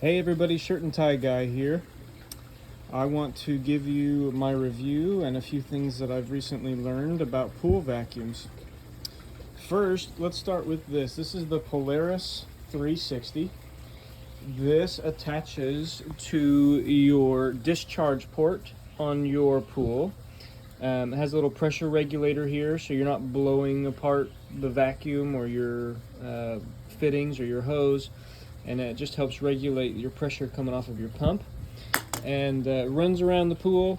Hey everybody, Shirt and Tie Guy here. I want to give you my review and a few things that I've recently learned about pool vacuums. First, let's start with this. This is the Polaris 360. This attaches to your discharge port on your pool. It has a little pressure regulator here, so you're not blowing apart the vacuum or your fittings or your hose, and it just helps regulate your pressure coming off of your pump. And runs around the pool.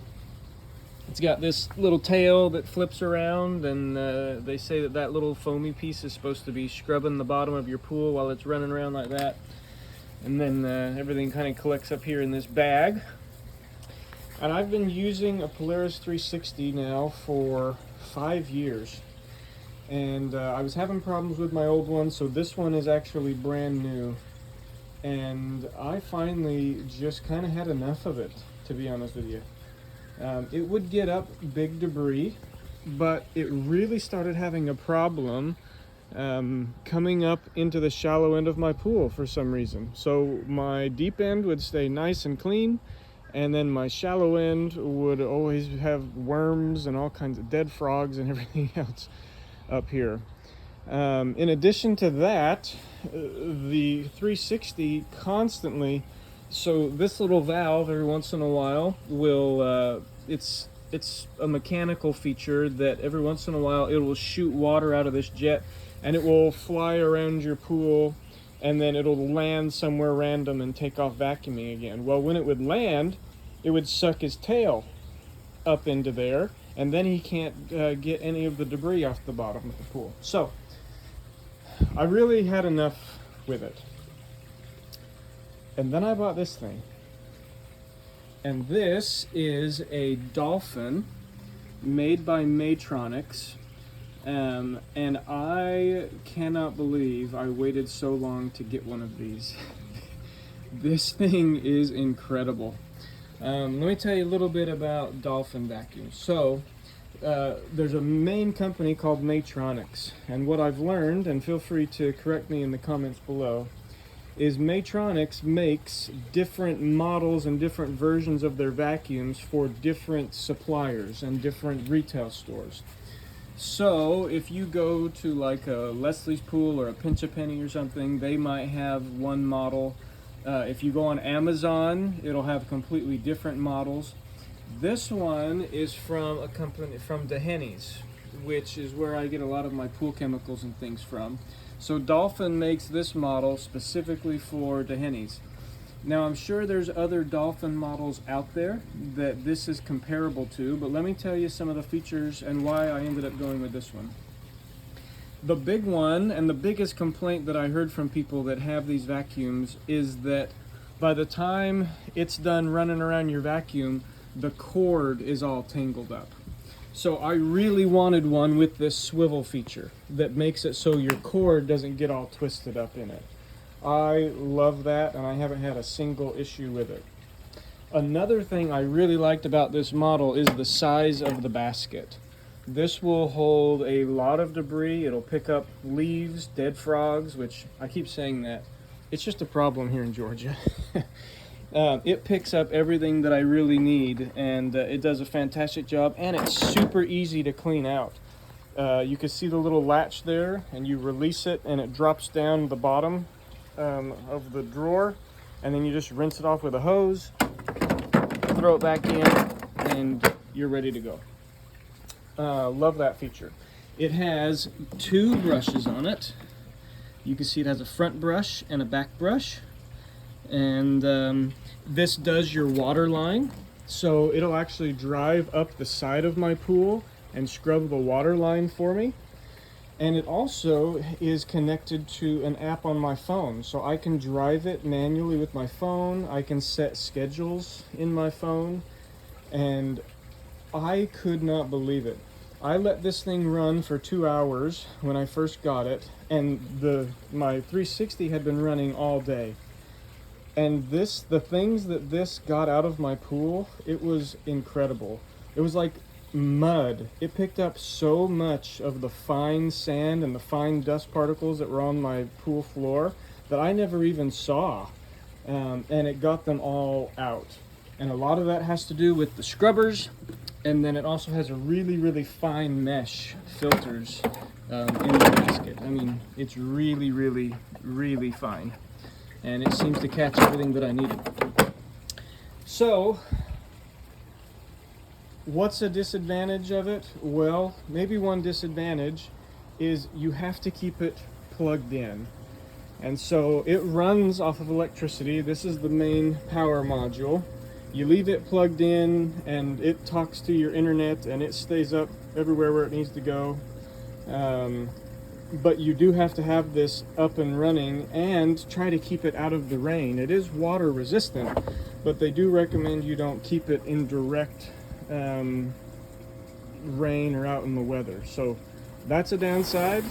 It's got this little tail that flips around, and they say that that little foamy piece is supposed to be scrubbing the bottom of your pool while it's running around like that. And then everything kind of collects up here in this bag. And I've been using a Polaris 360 now for 5 years. And I was having problems with my old one, so this one is actually brand new. And I finally just kind of had enough of it, to be honest with you. It would get up big debris, but it really started having a problem coming up into the shallow end of my pool for some reason. So my deep end would stay nice and clean, and then my shallow end would always have worms and all kinds of dead frogs and everything else up here. In addition to that, the 360 constantly, so this little valve every once in a while will, it's a mechanical feature that every once in a while it will shoot water out of this jet, and it will fly around your pool, and then it'll land somewhere random and take off vacuuming again. Well, when it would land, it would suck his tail up into there, and then he can't get any of the debris off the bottom of the pool. So I really had enough with it. And then I bought this thing. And this is a Dolphin made by Maytronics. And I cannot believe I waited so long to get one of these. This thing is incredible. Let me tell you a little bit about Dolphin vacuums. So, there's a main company called Maytronics, and what I've learned, and feel free to correct me in the comments below, is Maytronics makes different models and different versions of their vacuums for different suppliers and different retail stores. So if you go to like a Leslie's Pool or a Pinch a Penny or something, they might have one model. If you go on Amazon, it'll have completely different models. This one is from a company from Dehenny's, which is where I get a lot of my pool chemicals and things from. So Dolphin makes this model specifically for Dehenny's. Now I'm sure there's other Dolphin models out there that this is comparable to, but let me tell you some of the features and why I ended up going with this one. The big one, and the biggest complaint that I heard from people that have these vacuums, is that by the time it's done running around your vacuum, the cord is all tangled up. So I really wanted one with this swivel feature that makes it so your cord doesn't get all twisted up in it. I love that, and I haven't had a single issue with it. Another thing I really liked about this model is the size of the basket. This will hold a lot of debris. It'll pick up leaves, dead frogs, which I keep saying that. It's just a problem here in Georgia. It picks up everything that I really need, and it does a fantastic job, and it's super easy to clean out. You can see the little latch there, and you release it, and it drops down the bottom of the drawer, and then you just rinse it off with a hose, throw it back in, and you're ready to go. Love that feature. It has 2 brushes on it. You can see it has a front brush and a back brush. And this does your water line, so it'll actually drive up the side of my pool and scrub the water line for me. And it also is connected to an app on my phone, so I can drive it manually with my phone. I can set schedules in my phone, and I could not believe it. I let this thing run for 2 hours when I first got it, and my 360 had been running all day. And the things that this got out of my pool, it was incredible. It was like mud. It picked up so much of the fine sand and the fine dust particles that were on my pool floor that I never even saw. and it got them all out. And a lot of that has to do with the scrubbers, and then it also has a really, really fine mesh filters in the gasket. I mean, it's really, really, really fine, and it seems to catch everything that I needed. So, what's a disadvantage of it? Well, maybe one disadvantage is you have to keep it plugged in. And so it runs off of electricity. This is the main power module. You leave it plugged in and it talks to your internet and it stays up everywhere where it needs to go. But you do have to have this up and running and try to keep it out of the rain. It is water resistant, but they do recommend you don't keep it in direct rain or out in the weather. So that's a downside.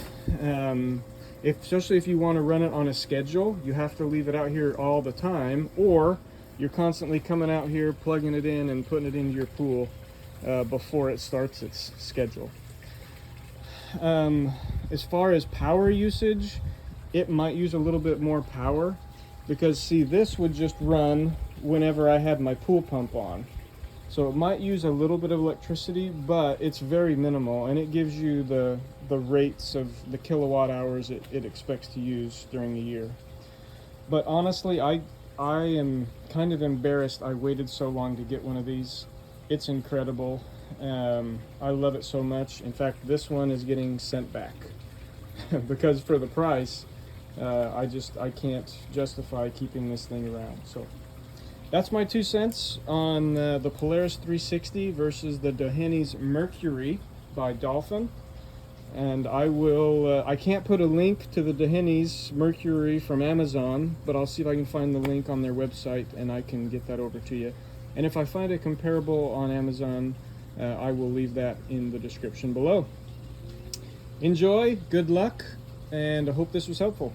Especially if you want to run it on a schedule, you have to leave it out here all the time, or you're constantly coming out here, plugging it in and putting it into your pool before it starts its schedule. As far as power usage, it might use a little bit more power, because see, this would just run whenever I had my pool pump on. So it might use a little bit of electricity, but it's very minimal, and it gives you the rates of the kilowatt hours it expects to use during the year. But honestly, I am kind of embarrassed I waited so long to get one of these. It's incredible. I love it so much. In fact, this one is getting sent back because for the price, I can't justify keeping this thing around. So that's my 2 cents on the Polaris 360 versus the Dolphin Mercury by Dolphin. And I can't put a link to the Dolphin Mercury from Amazon, but I'll see if I can find the link on their website and I can get that over to you. And if I find a comparable on Amazon, I will leave that in the description below. Enjoy, good luck, and I hope this was helpful.